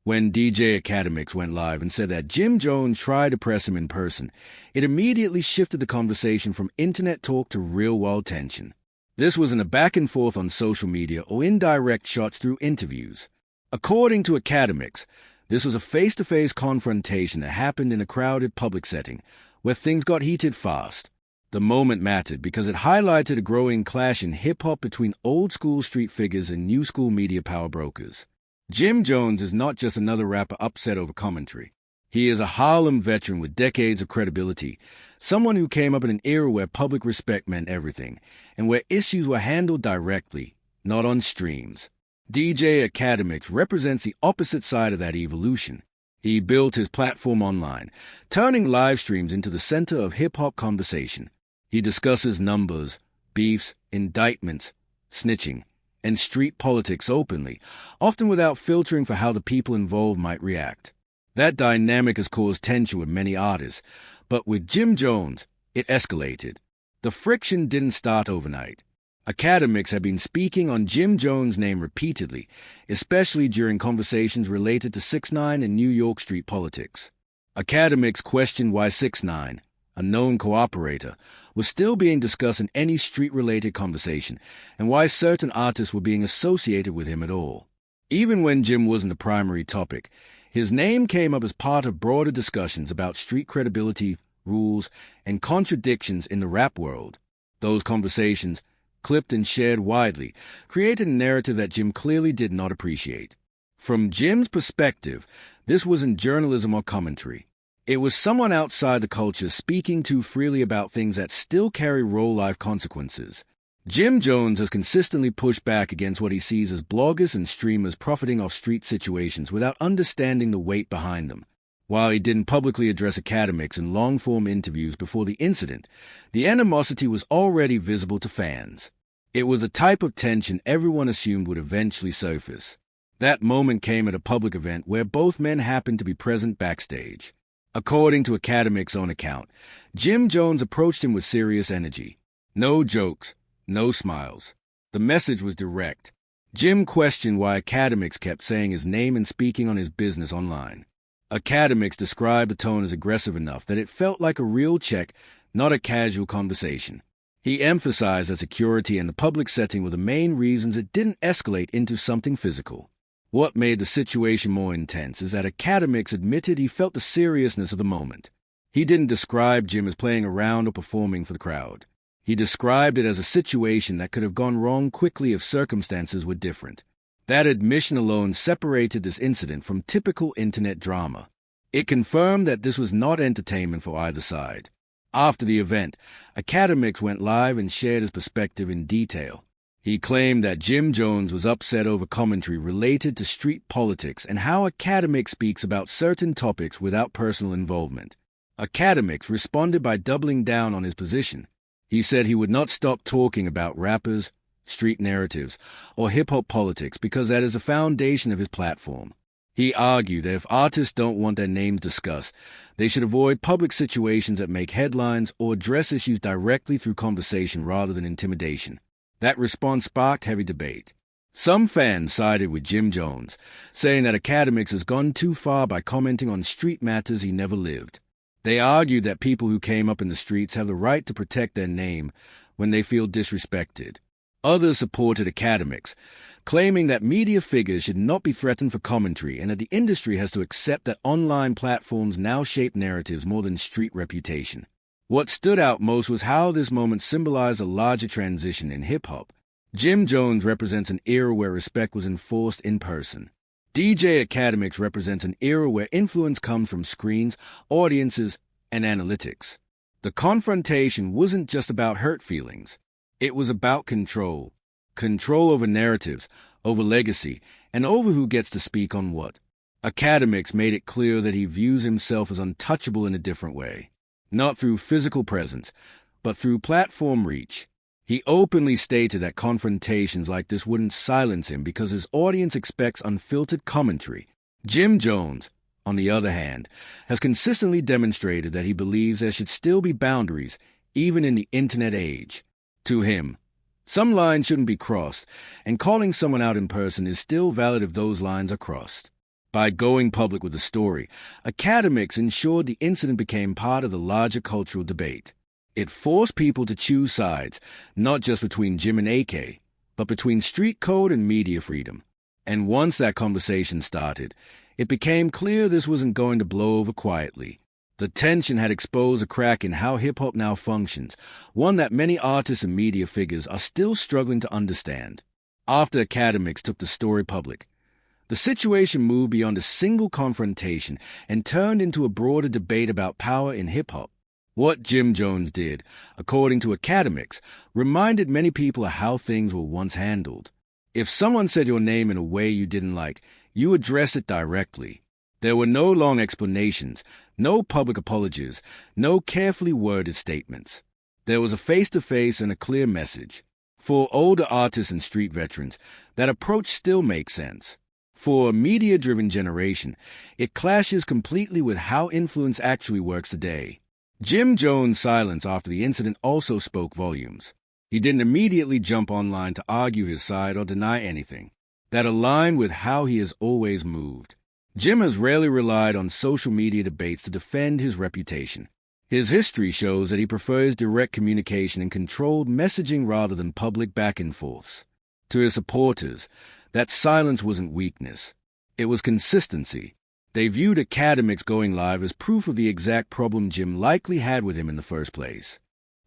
When DJ Akademiks went live and said that Jim Jones tried to press him in person, it immediately shifted the conversation from internet talk to real-world tension. This wasn't a back and forth on social media or indirect shots through interviews. According to Akademiks, this was a face-to-face confrontation that happened in a crowded public setting, where things got heated fast. The moment mattered because it highlighted a growing clash in hip-hop between old-school street figures and new-school media power brokers. Jim Jones is not just another rapper upset over commentary. He is a Harlem veteran with decades of credibility, someone who came up in an era where public respect meant everything, and where issues were handled directly, not on streams. DJ Akademiks represents the opposite side of that evolution. He built his platform online, turning live streams into the center of hip-hop conversation. He discusses numbers, beefs, indictments, snitching, and street politics openly, often without filtering for how the people involved might react. That dynamic has caused tension with many artists, but with Jim Jones, it escalated. The friction didn't start overnight. Akademiks have been speaking on Jim Jones' name repeatedly, especially during conversations related to 6ix9ine and New York street politics. Akademiks questioned why 6ix9ine, a known cooperator, was still being discussed in any street-related conversation, and why certain artists were being associated with him at all. Even when Jim wasn't the primary topic, his name came up as part of broader discussions about street credibility, rules, and contradictions in the rap world. Those conversations, clipped and shared widely, created a narrative that Jim clearly did not appreciate. From Jim's perspective, this wasn't journalism or commentary. It was someone outside the culture speaking too freely about things that still carry real-life consequences. Jim Jones has consistently pushed back against what he sees as bloggers and streamers profiting off street situations without understanding the weight behind them. While he didn't publicly address Akademiks in long-form interviews before the incident, the animosity was already visible to fans. It was a type of tension everyone assumed would eventually surface. That moment came at a public event where both men happened to be present backstage. According to Akademiks' own account, Jim Jones approached him with serious energy. No jokes, no smiles. The message was direct. Jim questioned why Akademiks kept saying his name and speaking on his business online. Akademiks described the tone as aggressive enough that it felt like a real check, not a casual conversation. He emphasized that security and the public setting were the main reasons it didn't escalate into something physical. What made the situation more intense is that Akademiks admitted he felt the seriousness of the moment. He didn't describe Jim as playing around or performing for the crowd. He described it as a situation that could have gone wrong quickly if circumstances were different. That admission alone separated this incident from typical internet drama. It confirmed that this was not entertainment for either side. After the event, Akademiks went live and shared his perspective in detail. He claimed that Jim Jones was upset over commentary related to street politics and how Akademiks speaks about certain topics without personal involvement. Akademiks responded by doubling down on his position. He said he would not stop talking about rappers, street narratives, or hip-hop politics because that is the foundation of his platform. He argued that if artists don't want their names discussed, they should avoid public situations that make headlines or address issues directly through conversation rather than intimidation. That response sparked heavy debate. Some fans sided with Jim Jones, saying that Akademiks has gone too far by commenting on street matters he never lived. They argued that people who came up in the streets have the right to protect their name when they feel disrespected. Others supported Akademiks, claiming that media figures should not be threatened for commentary and that the industry has to accept that online platforms now shape narratives more than street reputation. What stood out most was how this moment symbolized a larger transition in hip-hop. Jim Jones represents an era where respect was enforced in person. DJ Akademiks represents an era where influence comes from screens, audiences, and analytics. The confrontation wasn't just about hurt feelings. It was about control. Control over narratives, over legacy, and over who gets to speak on what. Akademiks made it clear that he views himself as untouchable in a different way. Not through physical presence, but through platform reach. He openly stated that confrontations like this wouldn't silence him because his audience expects unfiltered commentary. Jim Jones, on the other hand, has consistently demonstrated that he believes there should still be boundaries, even in the internet age. To him, some lines shouldn't be crossed, and calling someone out in person is still valid if those lines are crossed. By going public with the story, Akademiks ensured the incident became part of the larger cultural debate. It forced people to choose sides, not just between Jim and AK, but between street code and media freedom. And once that conversation started, it became clear this wasn't going to blow over quietly. The tension had exposed a crack in how hip-hop now functions, one that many artists and media figures are still struggling to understand. After Akademiks took the story public, the situation moved beyond a single confrontation and turned into a broader debate about power in hip-hop. What Jim Jones did, according to Akademiks, reminded many people of how things were once handled. If someone said your name in a way you didn't like, you addressed it directly. There were no long explanations, no public apologies, no carefully worded statements. There was a face-to-face and a clear message. For older artists and street veterans, that approach still makes sense. For a media-driven generation, it clashes completely with how influence actually works today. Jim Jones' silence after the incident also spoke volumes. He didn't immediately jump online to argue his side or deny anything. That aligned with how he has always moved. Jim has rarely relied on social media debates to defend his reputation. His history shows that he prefers direct communication and controlled messaging rather than public back-and-forths. To his supporters, that silence wasn't weakness. It was consistency. They viewed Akademiks going live as proof of the exact problem Jim likely had with him in the first place.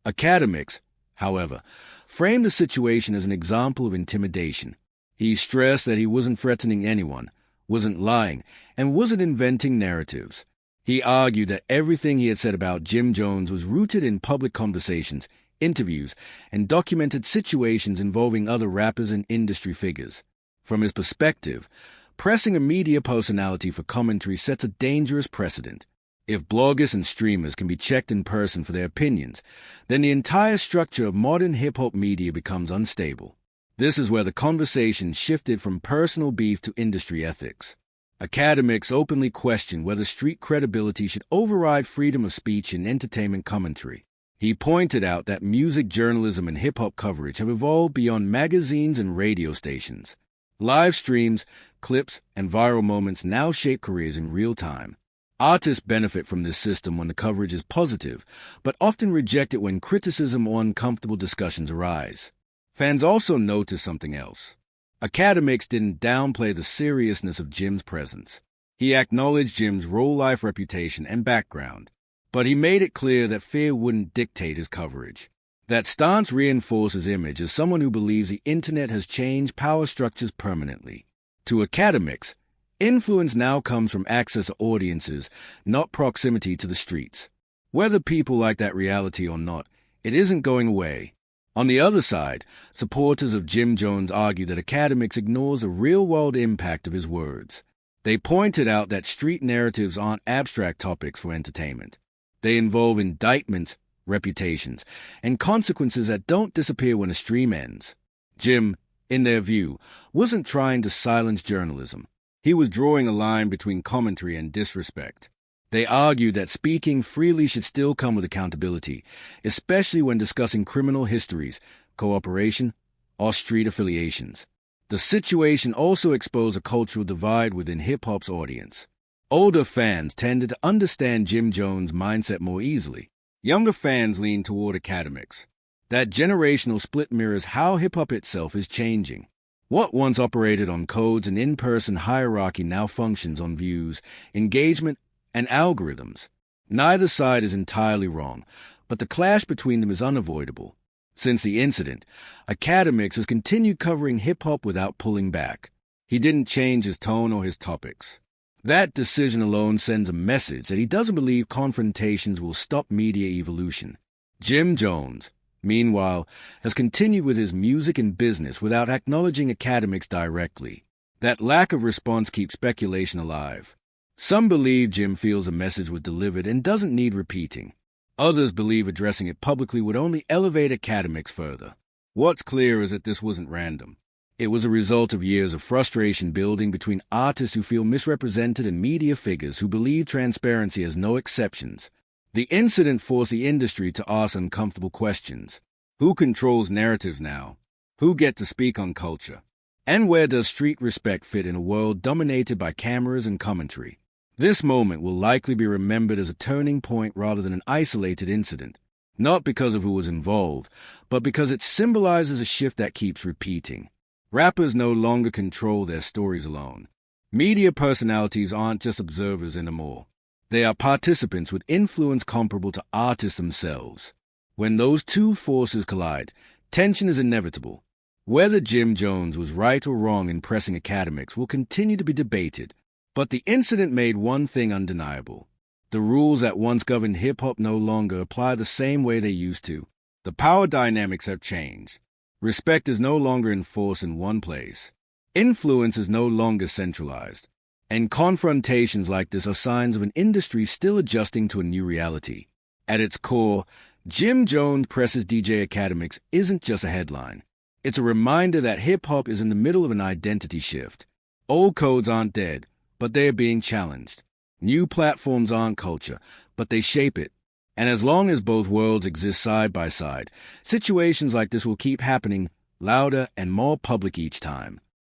Akademiks, however, framed the situation as an example of intimidation. He stressed that he wasn't threatening anyone, wasn't lying, and wasn't inventing narratives. He argued that everything he had said about Jim Jones was rooted in public conversations, interviews, and documented situations involving other rappers and industry figures. From his perspective, pressing a media personality for commentary sets a dangerous precedent. If bloggers and streamers can be checked in person for their opinions, then the entire structure of modern hip-hop media becomes unstable. This is where the conversation shifted from personal beef to industry ethics. Akademiks openly questioned whether street credibility should override freedom of speech in entertainment commentary. He pointed out that music journalism and hip-hop coverage have evolved beyond magazines and radio stations. Live streams, clips, and viral moments now shape careers in real time. Artists benefit from this system when the coverage is positive, but often reject it when criticism or uncomfortable discussions arise. Fans also noticed something else. Akademiks didn't downplay the seriousness of Jim's presence. He acknowledged Jim's real-life reputation and background, but he made it clear that fear wouldn't dictate his coverage. That stance reinforces his image as someone who believes the internet has changed power structures permanently. To Akademiks, influence now comes from access to audiences, not proximity to the streets. Whether people like that reality or not, it isn't going away. On the other side, supporters of Jim Jones argue that Akademiks ignores the real-world impact of his words. They pointed out that street narratives aren't abstract topics for entertainment. They involve indictments, reputations, and consequences that don't disappear when a stream ends. Jim, in their view, wasn't trying to silence journalism. He was drawing a line between commentary and disrespect. They argued that speaking freely should still come with accountability, especially when discussing criminal histories, cooperation, or street affiliations. The situation also exposed a cultural divide within hip-hop's audience. Older fans tended to understand Jim Jones' mindset more easily. Younger fans leaned toward Akademiks. That generational split mirrors how hip-hop itself is changing. What once operated on codes and in-person hierarchy now functions on views, engagement, and algorithms. Neither side is entirely wrong, but the clash between them is unavoidable. Since the incident, Akademiks has continued covering hip-hop without pulling back. He didn't change his tone or his topics. That decision alone sends a message that he doesn't believe confrontations will stop media evolution. Jim Jones, meanwhile, has continued with his music and business without acknowledging Akademiks directly. That lack of response keeps speculation alive. Some believe Jim feels a message was delivered and doesn't need repeating. Others believe addressing it publicly would only elevate Akademiks further. What's clear is that this wasn't random. It was a result of years of frustration building between artists who feel misrepresented and media figures who believe transparency has no exceptions. The incident forced the industry to ask uncomfortable questions. Who controls narratives now? Who gets to speak on culture? And where does street respect fit in a world dominated by cameras and commentary? This moment will likely be remembered as a turning point rather than an isolated incident, not because of who was involved, but because it symbolizes a shift that keeps repeating. Rappers no longer control their stories alone. Media personalities aren't just observers anymore. They are participants with influence comparable to artists themselves. When those two forces collide, tension is inevitable. Whether Jim Jones was right or wrong in pressing Akademiks will continue to be debated, but the incident made one thing undeniable. The rules that once governed hip-hop no longer apply the same way they used to. The power dynamics have changed. Respect is no longer enforced in one place. Influence is no longer centralized. And confrontations like this are signs of an industry still adjusting to a new reality. At its core, Jim Jones presses DJ Akademiks isn't just a headline. It's a reminder that hip-hop is in the middle of an identity shift. Old codes aren't dead, but they are being challenged. New platforms aren't culture, but they shape it. And as long as both worlds exist side by side, situations like this will keep happening, louder and more public each time.